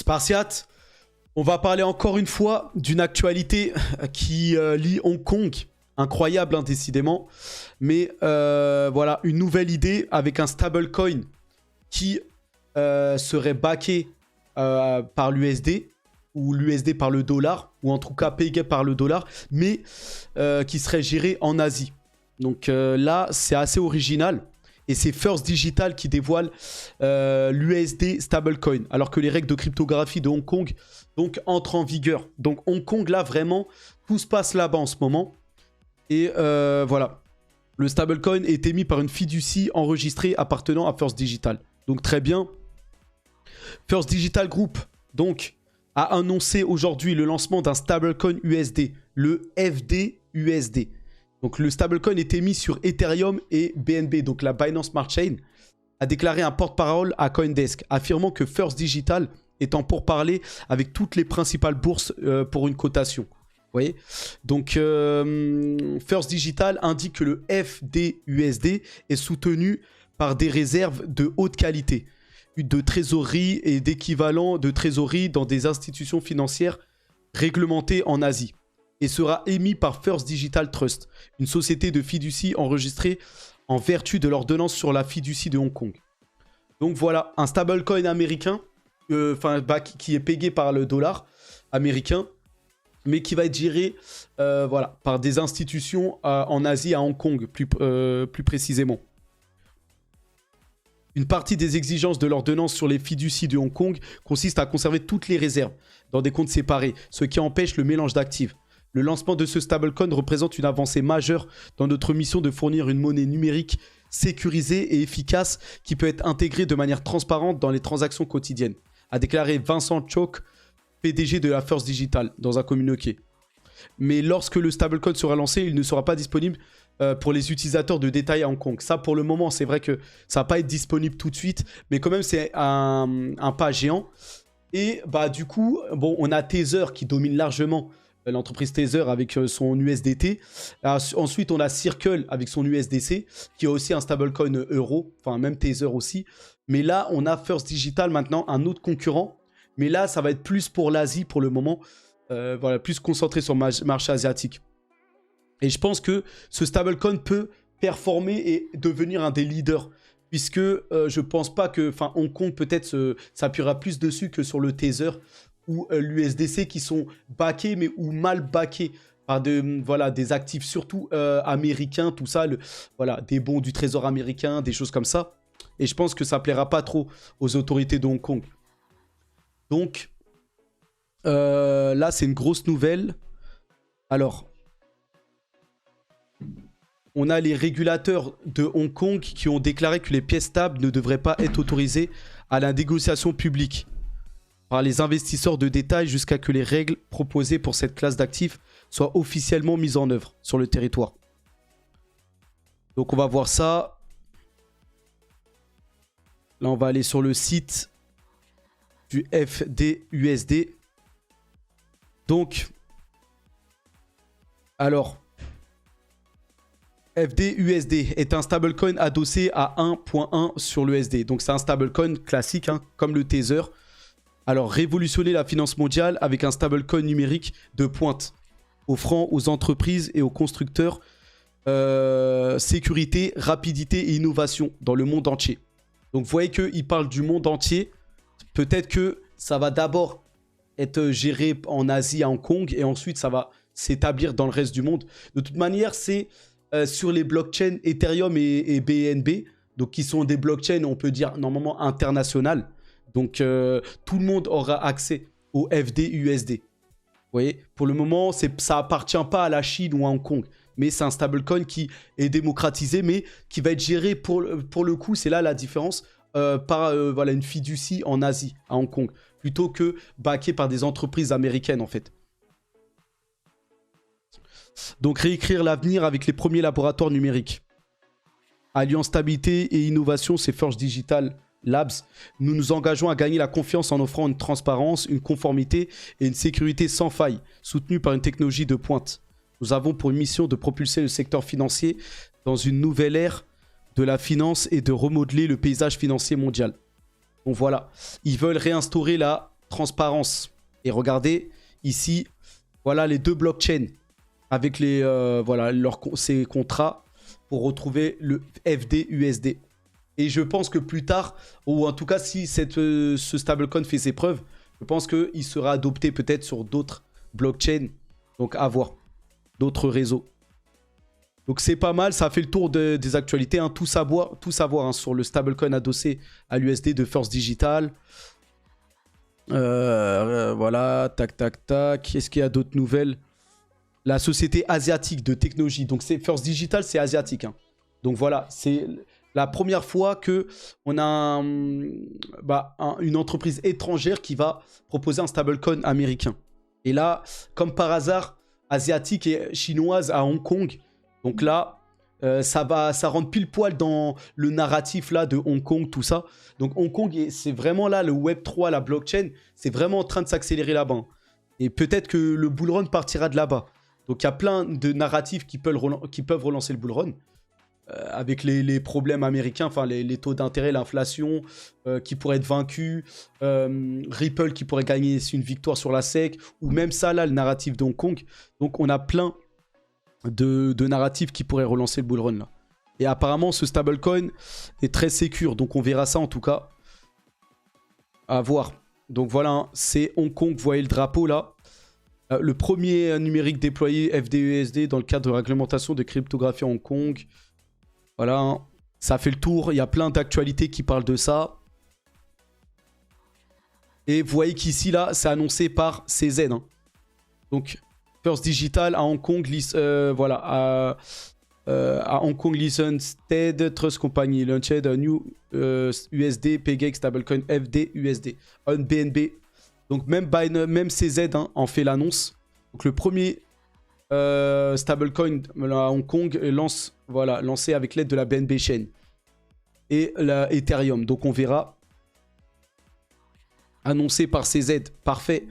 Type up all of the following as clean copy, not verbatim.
Spartiate, on va parler encore une fois d'une actualité qui lie Hong Kong. Incroyable, hein, décidément. Mais voilà, une nouvelle idée avec un stablecoin qui serait backé par l'USD ou l'USD par le dollar, ou en tout cas payé par le dollar, mais qui serait géré en Asie. Donc là, c'est assez original. Et c'est First Digital qui dévoile l'USD stablecoin, alors que les règles de cryptographie de Hong Kong donc, entrent en vigueur. Donc Hong Kong, là, vraiment, tout se passe là-bas en ce moment. Et voilà, le stablecoin est émis par une fiducie enregistrée appartenant à First Digital. Donc très bien. First Digital Group, donc, a annoncé aujourd'hui le lancement d'un stablecoin USD, le FDUSD. Donc le stablecoin est émis sur Ethereum et BNB, donc la Binance Smart Chain, a déclaré un porte-parole à Coindesk, affirmant que First Digital est en pourparlers avec toutes les principales bourses pour une cotation. Vous voyez? Donc First Digital indique que le FDUSD est soutenu par des réserves de haute qualité, de trésorerie et d'équivalent de trésorerie dans des institutions financières réglementées en Asie, et sera émis par First Digital Trust, une société de fiducie enregistrée en vertu de l'ordonnance sur la fiducie de Hong Kong. Donc voilà, un stablecoin américain, qui est payé par le dollar américain, mais qui va être géré voilà, par des institutions en Asie, à Hong Kong, plus précisément. Une partie des exigences de l'ordonnance sur les fiducies de Hong Kong consiste à conserver toutes les réserves dans des comptes séparés, ce qui empêche le mélange d'actifs. Le lancement de ce stablecoin représente une avancée majeure dans notre mission de fournir une monnaie numérique sécurisée et efficace qui peut être intégrée de manière transparente dans les transactions quotidiennes, a déclaré Vincent Choke, PDG de la First Digital, dans un communiqué. Mais lorsque le stablecoin sera lancé, il ne sera pas disponible pour les utilisateurs de détail à Hong Kong. Ça, pour le moment, c'est vrai que ça ne va pas être disponible tout de suite, mais quand même, c'est un pas géant. Et bah, du coup, bon, on a Tether qui domine largement l'entreprise Tether avec son USDT. Ensuite, on a Circle avec son USDC, qui a aussi un stablecoin euro, enfin même Tether aussi. Mais là, on a First Digital maintenant, un autre concurrent. Mais là, ça va être plus pour l'Asie pour le moment. Voilà, plus concentré sur le marché asiatique. Et je pense que ce stablecoin peut performer et devenir un des leaders. Puisque je pense pas que Hong Kong peut-être s'appuiera plus dessus que sur le Tether ou l'USDC qui sont backés mais ou mal backés par voilà, des actifs surtout américains, tout ça, voilà, des bons du trésor américain, des choses comme ça. Et je pense que ça plaira pas trop aux autorités de Hong Kong. Donc là, c'est une grosse nouvelle. Alors, on a les régulateurs de Hong Kong qui ont déclaré que les pièces stables ne devraient pas être autorisées à la négociation publique par les investisseurs de détail jusqu'à ce que les règles proposées pour cette classe d'actifs soient officiellement mises en œuvre sur le territoire. Donc on va voir ça. Là, on va aller sur le site du FDUSD. Donc, alors, FDUSD est un stablecoin adossé à 1.1 sur l'USD. Donc, c'est un stablecoin classique, hein, comme le Tether. Alors, révolutionner la finance mondiale avec un stablecoin numérique de pointe, offrant aux entreprises et aux constructeurs sécurité, rapidité et innovation dans le monde entier. Donc, vous voyez qu'il parle du monde entier. Peut-être que ça va d'abord être géré en Asie, à Hong Kong, et ensuite, ça va s'établir dans le reste du monde. De toute manière, c'est sur les blockchains Ethereum et BNB, donc qui sont des blockchains, on peut dire, normalement internationales. Donc, tout le monde aura accès au FDUSD. Vous voyez, pour le moment, ça appartient pas à la Chine ou à Hong Kong. Mais c'est un stablecoin qui est démocratisé, mais qui va être géré pour le coup, c'est là la différence, par voilà, une fiducie en Asie, à Hong Kong, plutôt que backé par des entreprises américaines, en fait. Donc, réécrire l'avenir avec les premiers laboratoires numériques. Alliant stabilité et innovation, c'est First Digital Labs. Nous nous engageons à gagner la confiance en offrant une transparence, une conformité et une sécurité sans faille, soutenue par une technologie de pointe. Nous avons pour mission de propulser le secteur financier dans une nouvelle ère de la finance et de remodeler le paysage financier mondial. Donc voilà, ils veulent réinstaurer la transparence. Et regardez, ici, voilà les deux blockchains avec voilà, ces contrats pour retrouver le FD-USD. Et je pense que plus tard, ou en tout cas si ce stablecoin fait ses preuves, je pense qu'il sera adopté peut-être sur d'autres blockchains. Donc à voir, d'autres réseaux. Donc c'est pas mal, ça fait le tour des actualités. Hein. Tout savoir hein, sur le stablecoin adossé à l'USD de First Digital. Voilà, tac, tac, tac. Est-ce qu'il y a d'autres nouvelles? La société asiatique de technologie. Donc First Digital, c'est asiatique. Hein. Donc voilà, c'est la première fois qu'on a une entreprise étrangère qui va proposer un stablecoin américain. Et là, comme par hasard, asiatique et chinoise à Hong Kong. Donc là, ça rentre pile poil dans le narratif là de Hong Kong, tout ça. Donc Hong Kong, c'est vraiment là, le Web3, la blockchain, c'est vraiment en train de s'accélérer là-bas. Et peut-être que le bull run partira de là-bas. Donc il y a plein de narratifs qui peuvent relancer le bull run. Avec les problèmes américains, enfin les taux d'intérêt, l'inflation qui pourrait être vaincue, Ripple qui pourrait gagner une victoire sur la SEC, ou même ça là, le narratif de Hong Kong. Donc on a plein de narratifs qui pourraient relancer le bull run là. Et apparemment ce stablecoin est très sécure, donc on verra ça en tout cas. À voir. Donc voilà, hein, c'est Hong Kong, vous voyez le drapeau là. Le premier numérique déployé FDUSD dans le cadre de réglementation de cryptographie à Hong Kong. Voilà, hein, ça fait le tour. Il y a plein d'actualités qui parlent de ça. Et vous voyez qu'ici, là, c'est annoncé par CZ. Hein. Donc, First Digital à Hong Kong, voilà, à Hong Kong Listed Trust Company, launched a new USD PGX stablecoin FDUSD on BNB. Donc, même CZ hein, en fait l'annonce. Donc, le premier stablecoin à Hong Kong lancé avec l'aide de la BNB Chain et la Ethereum. Donc on verra. Annoncé par CZ. Parfait.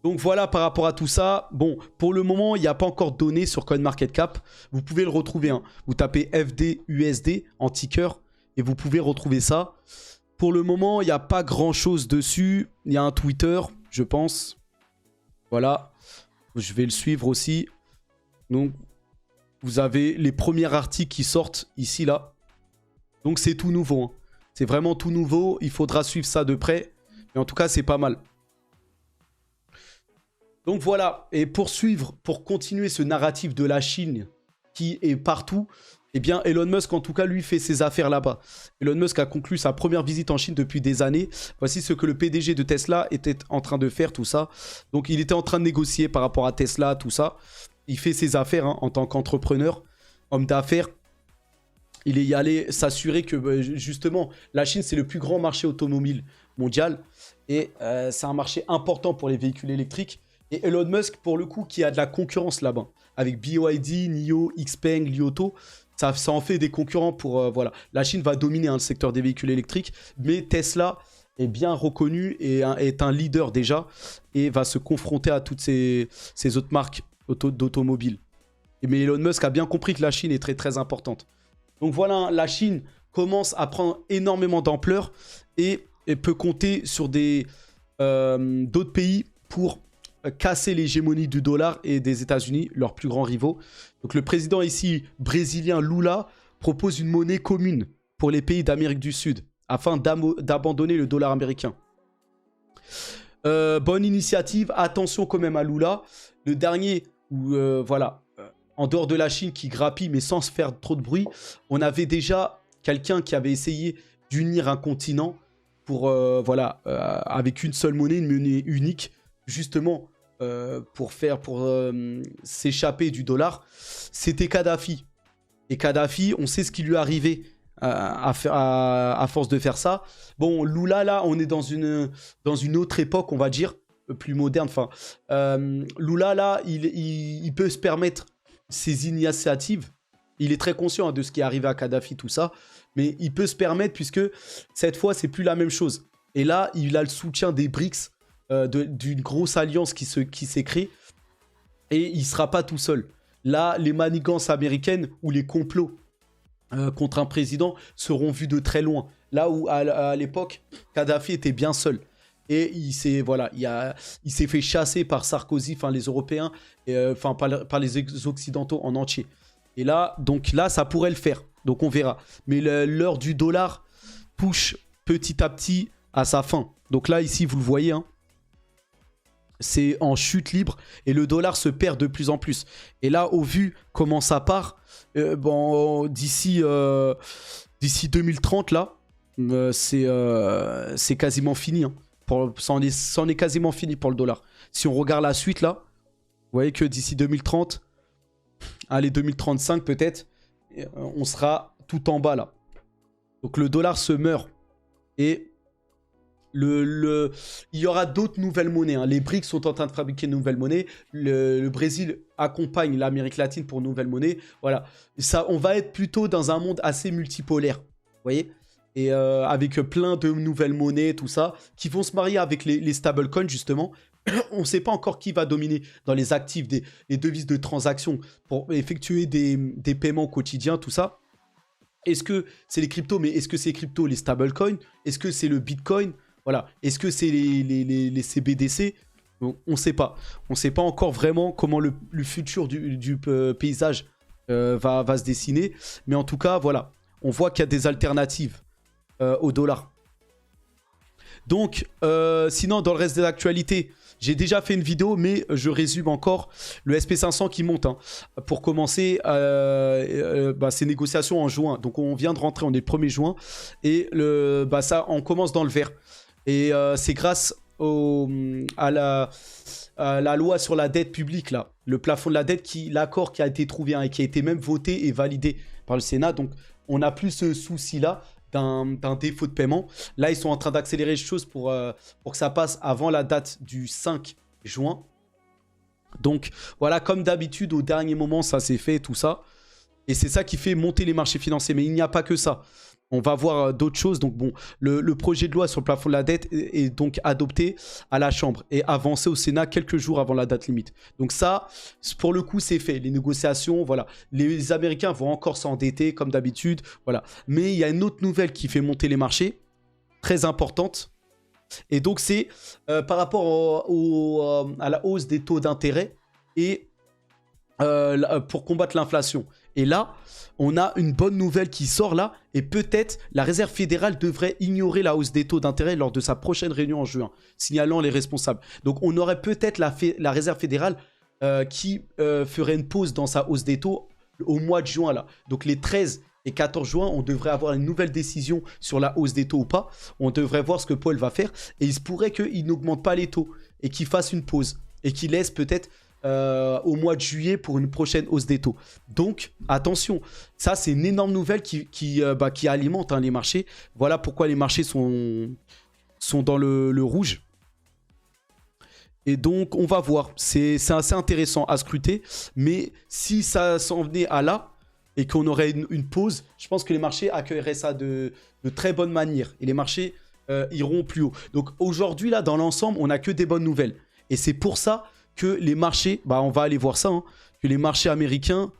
Donc voilà par rapport à tout ça. Bon, pour le moment, il n'y a pas encore de données sur CoinMarketCap. Vous pouvez le retrouver. Hein. Vous tapez FDUSD en ticker et vous pouvez retrouver ça. Pour le moment, il n'y a pas grand-chose dessus. Il y a un Twitter, je pense. Voilà. Je vais le suivre aussi. Donc, vous avez les premiers articles qui sortent ici, là. Donc, c'est tout nouveau. Hein. C'est vraiment tout nouveau. Il faudra suivre ça de près. Mais en tout cas, c'est pas mal. Donc, voilà. Et pour continuer ce narratif de la Chine qui est partout, eh bien, Elon Musk, en tout cas, lui, fait ses affaires là-bas. Elon Musk a conclu sa première visite en Chine depuis des années. Voici ce que le PDG de Tesla était en train de faire, tout ça. Donc, il était en train de négocier par rapport à Tesla, tout ça. Il fait ses affaires hein, en tant qu'entrepreneur, homme d'affaires. Il est y allé s'assurer que, justement, la Chine, c'est le plus grand marché automobile mondial. Et c'est un marché important pour les véhicules électriques. Et Elon Musk, pour le coup, qui a de la concurrence là-bas. Avec BYD, NIO, XPeng, Li Auto. Ça en fait des concurrents pour... voilà. La Chine va dominer hein, le secteur des véhicules électriques. Mais Tesla est bien reconnu et est un leader déjà. Et va se confronter à toutes ces autres marques d'automobiles. Mais Elon Musk a bien compris que la Chine est très très importante. Donc voilà, la Chine commence à prendre énormément d'ampleur et peut compter sur d'autres pays pour casser l'hégémonie du dollar et des États-Unis, leurs plus grands rivaux. Donc le président ici, brésilien Lula, propose une monnaie commune pour les pays d'Amérique du Sud afin d'abandonner le dollar américain. Bonne initiative, attention quand même à Lula. Le dernier, en dehors de la Chine qui grappille mais sans se faire trop de bruit, on avait déjà quelqu'un qui avait essayé d'unir un continent pour, avec une seule monnaie, une monnaie unique, justement pour s'échapper du dollar. C'était Kadhafi. Et Kadhafi, on sait ce qui lui est arrivé à force de faire ça. Bon, Lula, là, on est dans une autre époque, on va dire, plus moderne. Enfin, Lula, là, il peut se permettre ses initiatives. Il est très conscient hein, de ce qui est arrivé à Kadhafi, tout ça. Mais il peut se permettre, puisque cette fois, c'est plus la même chose. Et là, il a le soutien des BRICS, d'une grosse alliance qui s'est créée. Et il ne sera pas tout seul. Là, les manigances américaines ou les complots contre un président seront vus de très loin. Là où, à l'époque, Kadhafi était bien seul. Et voilà, il s'est fait chasser par Sarkozy, enfin les Européens, enfin par les Occidentaux en entier. Et là, donc là, ça pourrait le faire. Donc on verra. Mais l'heure du dollar touche petit à petit à sa fin. Donc là, ici, vous le voyez, hein, c'est en chute libre et le dollar se perd de plus en plus. Et là, au vu comment ça part, bon, d'ici 2030, là, c'est quasiment fini. Hein. C'en est quasiment fini pour le dollar. Si on regarde la suite, là, vous voyez que d'ici 2030, allez, 2035 peut-être, on sera tout en bas, là. Donc le dollar se meurt. Et il y aura d'autres nouvelles monnaies. Hein. Les BRICS sont en train de fabriquer de nouvelles monnaies. Le Brésil accompagne l'Amérique latine pour de nouvelles monnaies. Voilà. Ça, on va être plutôt dans un monde assez multipolaire. Vous voyez ? Et avec plein de nouvelles monnaies, tout ça, qui vont se marier avec les stablecoins, justement. On ne sait pas encore qui va dominer dans les actifs, les devises de transaction pour effectuer des paiements quotidiens, tout ça. Est-ce que c'est les cryptos, mais est-ce que c'est les cryptos, les stablecoins? Est-ce que c'est le Bitcoin? Voilà. Est-ce que c'est les CBDC? On ne sait pas. On ne sait pas encore vraiment comment le futur du paysage va se dessiner. Mais en tout cas, voilà. On voit qu'il y a des alternatives au dollar. Donc, sinon, dans le reste de l'actualité, j'ai déjà fait une vidéo, mais je résume encore le SP500 qui monte. Hein. Pour commencer, ces négociations en juin. Donc, on vient de rentrer, on est le 1er juin. Et ça, on commence dans le vert. Et c'est grâce à la loi sur la dette publique, là. Le plafond de la dette, l'accord qui a été trouvé hein, et qui a été même voté et validé par le Sénat. Donc, on n'a plus ce souci-là d'un défaut de paiement. Là, ils sont en train d'accélérer les choses pour que ça passe avant la date du 5 juin. Donc, voilà, comme d'habitude, au dernier moment, ça s'est fait, tout ça. Et c'est ça qui fait monter les marchés financiers. Mais il n'y a pas que ça. On va voir d'autres choses. Donc, bon, le projet de loi sur le plafond de la dette est donc adopté à la Chambre et avancé au Sénat quelques jours avant la date limite. Donc ça, pour le coup, c'est fait. Les négociations, voilà. Les Américains vont encore s'endetter, comme d'habitude. Voilà. Mais il y a une autre nouvelle qui fait monter les marchés, très importante. Et donc, c'est par rapport à la hausse des taux d'intérêt et pour combattre l'inflation. Et là, on a une bonne nouvelle qui sort là. Et peut-être la Réserve fédérale devrait ignorer la hausse des taux d'intérêt lors de sa prochaine réunion en juin, signalant les responsables. Donc on aurait peut-être la Réserve fédérale qui ferait une pause dans sa hausse des taux au mois de juin là. Donc les 13 et 14 juin, on devrait avoir une nouvelle décision sur la hausse des taux ou pas. On devrait voir ce que Paul va faire. Et il se pourrait qu'il n'augmente pas les taux et qu'il fasse une pause. Et qu'il laisse peut-être au mois de juillet pour une prochaine hausse des taux. Donc, attention, ça c'est une énorme nouvelle qui alimente hein, les marchés. Voilà pourquoi les marchés sont dans le rouge. Et donc, on va voir. C'est assez intéressant à scruter. Mais si ça s'en venait à là, et qu'on aurait une pause, je pense que les marchés accueilleraient ça de très bonne manière. Et les marchés iront plus haut. Donc, aujourd'hui, là, dans l'ensemble, on n'a que des bonnes nouvelles. Et c'est pour ça que les marchés, on va aller voir ça, hein, que les marchés américains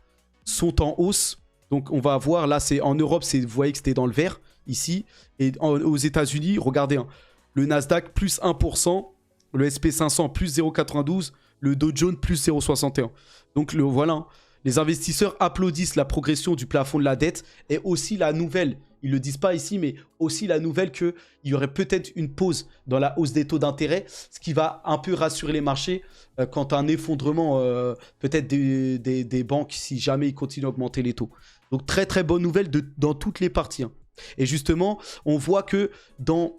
sont en hausse. Donc on va voir, là c'est en Europe, vous voyez que c'était dans le vert, ici. Et aux États-Unis, regardez, hein, le Nasdaq plus 1%, le SP500 plus 0,92, le Dow Jones plus 0,61. Donc voilà, hein, les investisseurs applaudissent la progression du plafond de la dette et aussi la nouvelle, ils ne le disent pas ici, mais aussi la nouvelle qu'il y aurait peut-être une pause dans la hausse des taux d'intérêt, ce qui va un peu rassurer les marchés quant à un effondrement peut-être des banques si jamais ils continuent à augmenter les taux. Donc très très bonne nouvelle dans toutes les parties. Hein. Et justement, on voit que dans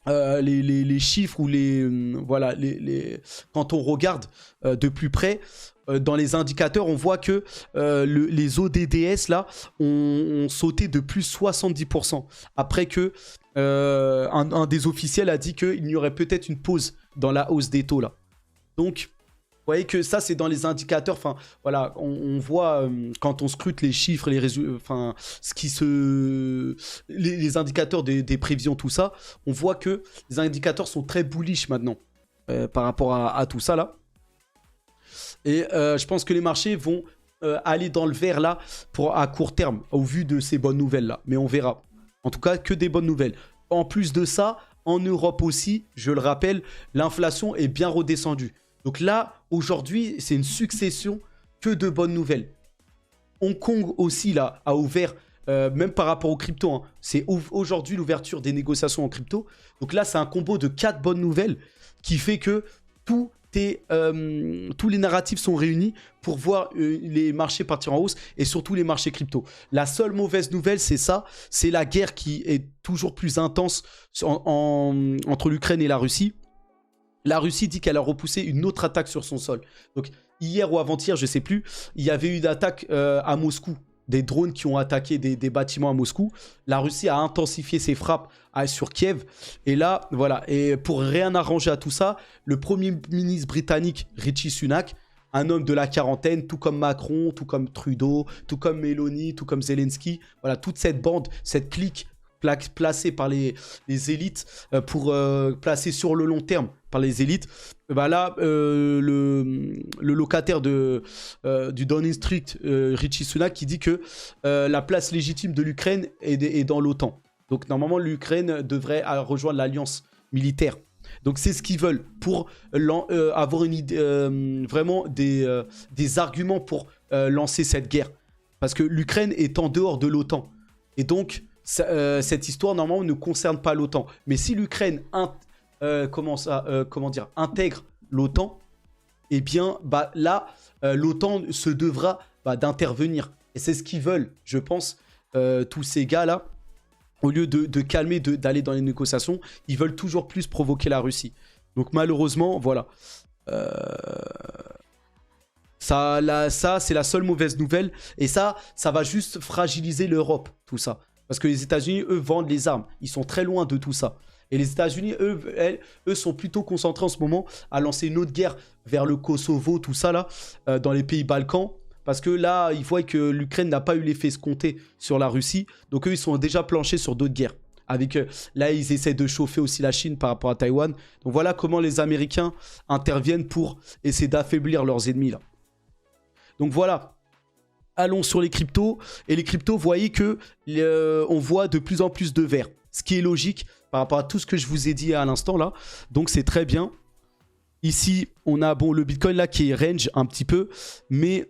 les chiffres ou quand on regarde de plus près, dans les indicateurs, on voit que les ODDS là ont sauté de plus 70%. Après que un des officiels a dit qu'il y aurait peut-être une pause dans la hausse des taux là. Donc, vous voyez que ça, c'est dans les indicateurs. Enfin, voilà, on voit quand on scrute les chiffres, les résultats, enfin, les indicateurs des prévisions, tout ça, on voit que les indicateurs sont très bullish maintenant par rapport à tout ça là. Et je pense que les marchés vont aller dans le vert là à court terme, au vu de ces bonnes nouvelles là. Mais on verra. En tout cas, que des bonnes nouvelles. En plus de ça, en Europe aussi, je le rappelle, l'inflation est bien redescendue. Donc là, aujourd'hui, c'est une succession que de bonnes nouvelles. Hong Kong aussi, là, a ouvert, même par rapport aux cryptos, hein, c'est aujourd'hui l'ouverture des négociations en crypto. Donc là, c'est un combo de 4 bonnes nouvelles qui fait que tous les narratifs sont réunis pour voir les marchés partir en hausse et surtout les marchés crypto. La seule mauvaise nouvelle, c'est ça, c'est la guerre qui est toujours plus intense entre l'Ukraine et la Russie. La Russie dit qu'elle a repoussé une autre attaque sur son sol. Donc hier ou avant-hier, je ne sais plus, il y avait eu une attaque à Moscou. Des drones qui ont attaqué des bâtiments à Moscou. La Russie a intensifié ses frappes sur Kiev. Et là, voilà. Et pour rien arranger à tout ça, le premier ministre britannique, Rishi Sunak, un homme de la quarantaine, tout comme Macron, tout comme Trudeau, tout comme Meloni, tout comme Zelensky. Voilà, toute cette bande, cette clique placée par les élites pour placer sur le long terme par les élites. Bah là, le locataire du Downing Street, Rishi Sunak, qui dit que la place légitime de l'Ukraine est dans l'OTAN. Donc normalement, l'Ukraine devrait rejoindre l'alliance militaire. Donc c'est ce qu'ils veulent pour avoir une idée, vraiment des arguments pour lancer cette guerre. Parce que l'Ukraine est en dehors de l'OTAN. Et donc, cette histoire, normalement, ne concerne pas l'OTAN. Mais si l'Ukraine intègre l'OTAN, eh bien, bah, là, l'OTAN se devra d'intervenir. Et c'est ce qu'ils veulent, je pense, tous ces gars-là. Au lieu de calmer, d'aller dans les négociations, ils veulent toujours plus provoquer la Russie. Donc malheureusement, voilà. Ça c'est la seule mauvaise nouvelle. Et ça va juste fragiliser l'Europe, tout ça. Parce que les États-Unis, eux, vendent les armes. Ils sont très loin de tout ça. Et les États-Unis, eux sont plutôt concentrés en ce moment à lancer une autre guerre vers le Kosovo, tout ça, là, dans les pays Balkans. Parce que là, ils voient que l'Ukraine n'a pas eu l'effet escompté sur la Russie. Donc eux, ils sont déjà planchés sur d'autres guerres. Là, ils essaient de chauffer aussi la Chine par rapport à Taïwan. Donc voilà comment les Américains interviennent pour essayer d'affaiblir leurs ennemis, là. Donc voilà. Allons sur les cryptos. Et les cryptos, vous voyez que on voit de plus en plus de vert. Ce qui est logique par rapport à tout ce que je vous ai dit à l'instant, là. Donc c'est très bien. Ici, on a le Bitcoin là qui est range un petit peu, mais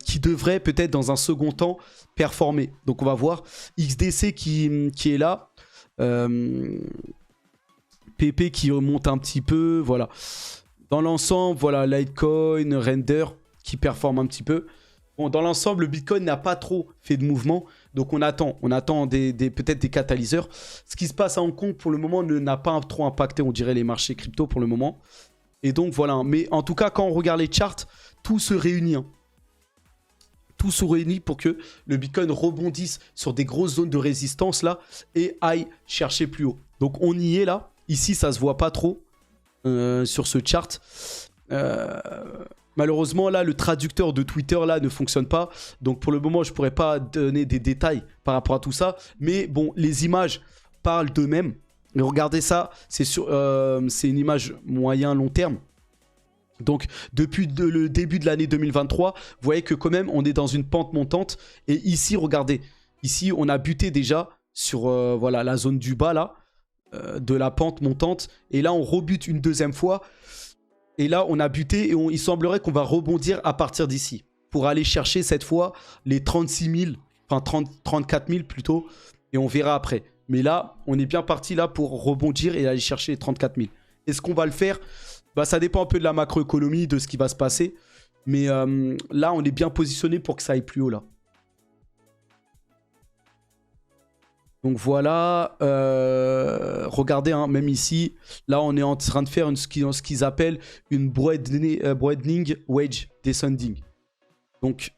qui devrait peut-être dans un second temps performer. Donc on va voir XDC qui est là. PP qui remonte un petit peu, voilà. Dans l'ensemble, voilà, Litecoin, Render qui performe un petit peu. Bon, dans l'ensemble, le Bitcoin n'a pas trop fait de mouvement. Donc on attend peut-être des catalyseurs. Ce qui se passe à Hong Kong pour le moment n'a pas trop impacté, on dirait, les marchés crypto pour le moment. Et donc voilà. Mais en tout cas, quand on regarde les charts, tout se réunit. Hein. Tout se réunit pour que le Bitcoin rebondisse sur des grosses zones de résistance là et aille chercher plus haut. Donc on y est là. Ici, ça se voit pas trop sur ce chart. Malheureusement, là, le traducteur de Twitter, là, ne fonctionne pas. Donc, pour le moment, je ne pourrais pas donner des détails par rapport à tout ça. Mais bon, les images parlent d'eux-mêmes. Et regardez ça, c'est une image moyen-long terme. Donc, depuis le début de l'année 2023, vous voyez que quand même, on est dans une pente montante. Et ici, regardez. Ici, on a buté déjà sur voilà, la zone du bas, là, de la pente montante. Et là, on rebute une deuxième fois. Et là, on a buté et il semblerait qu'on va rebondir à partir d'ici. Pour aller chercher cette fois les 36 000, enfin 34 000 plutôt. Et on verra après. Mais là, on est bien parti là pour rebondir et aller chercher les 34 000. Est-ce qu'on va le faire? Bah, ça dépend un peu de la macroéconomie, de ce qui va se passer. Mais là, on est bien positionné pour que ça aille plus haut là. Donc voilà, regardez, hein, même ici, là on est en train de faire ce qu'ils appellent une broadening wedge descending. Donc,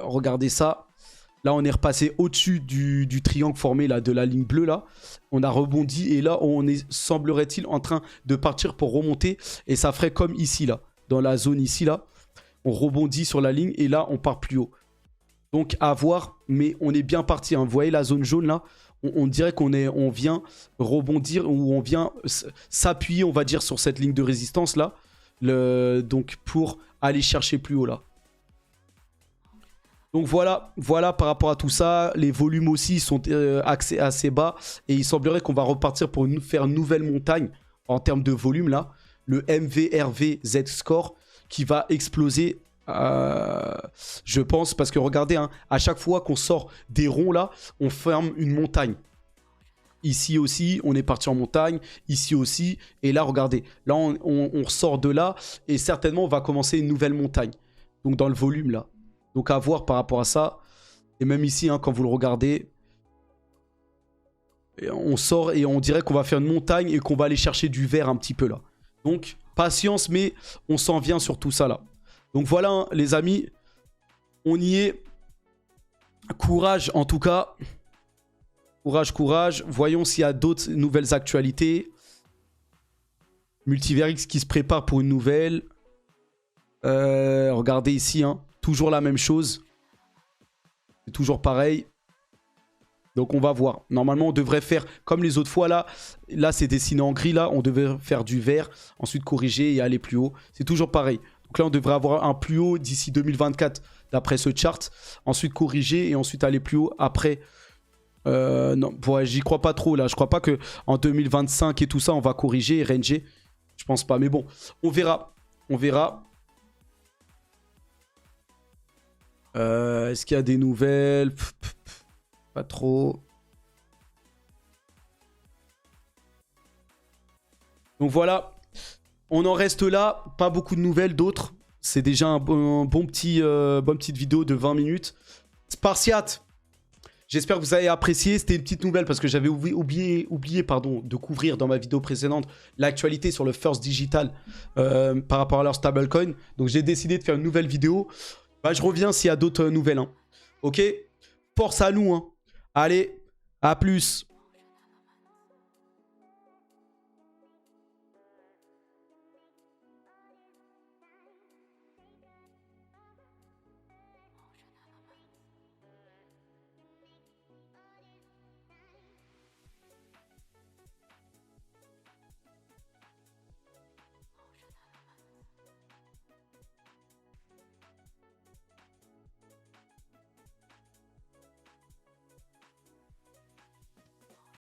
regardez ça. Là on est repassé au-dessus du triangle formé là, de la ligne bleue là. On a rebondi et là on est, semblerait-il, en train de partir pour remonter. Et ça ferait comme ici là, dans la zone ici là. On rebondit sur la ligne et là on part plus haut. Donc à voir, mais on est bien parti. Hein. Vous voyez la zone jaune là, on dirait on vient rebondir ou on vient s'appuyer, on va dire, sur cette ligne de résistance là. Donc pour aller chercher plus haut là. Donc voilà, voilà par rapport à tout ça. Les volumes aussi sont assez bas. Et il semblerait qu'on va repartir pour faire une nouvelle montagne en termes de volume là. Le MVRV Z Score qui va exploser, je pense. Parce que regardez, hein, à chaque fois qu'on sort des ronds là, on ferme une montagne. Ici aussi, on est parti en montagne. Ici aussi. Et là, regardez. Là, on sort de là. Et certainement, on va commencer une nouvelle montagne. Donc dans le volume là. Donc à voir par rapport à ça. Et même ici, hein, quand vous le regardez, on sort et on dirait qu'on va faire une montagne et qu'on va aller chercher du vert un petit peu là. Donc patience, mais on s'en vient sur tout ça là. Donc voilà, hein, les amis. On y est. Courage en tout cas. Courage, courage. Voyons s'il y a d'autres nouvelles actualités. Multiverix qui se prépare pour une nouvelle. Regardez ici, hein. Toujours la même chose. C'est toujours pareil. Donc on va voir. Normalement, on devrait faire comme les autres fois là. Là, c'est dessiné en gris. Là, on devait faire du vert. Ensuite, corriger et aller plus haut. C'est toujours pareil. Donc là, on devrait avoir un plus haut d'ici 2024 d'après ce chart. Ensuite, corriger et ensuite aller plus haut après. Non, ouais, j'y crois pas trop là. Je crois pas qu'en 2025 et tout ça, on va corriger et ranger. Je pense pas. Mais bon, on verra. On verra. Est-ce qu'il y a des nouvelles? Pas trop. Donc voilà. On en reste là. Pas beaucoup de nouvelles d'autres. C'est déjà un bonne petite vidéo de 20 minutes. Spartiate. J'espère que vous avez apprécié. C'était une petite nouvelle parce que j'avais oublié de couvrir dans ma vidéo précédente l'actualité sur le First Digital par rapport à leur stablecoin. Donc j'ai décidé de faire une nouvelle vidéo. Bah, je reviens s'il y a d'autres nouvelles. Hein. Ok? Force à nous. Hein. Allez, à plus.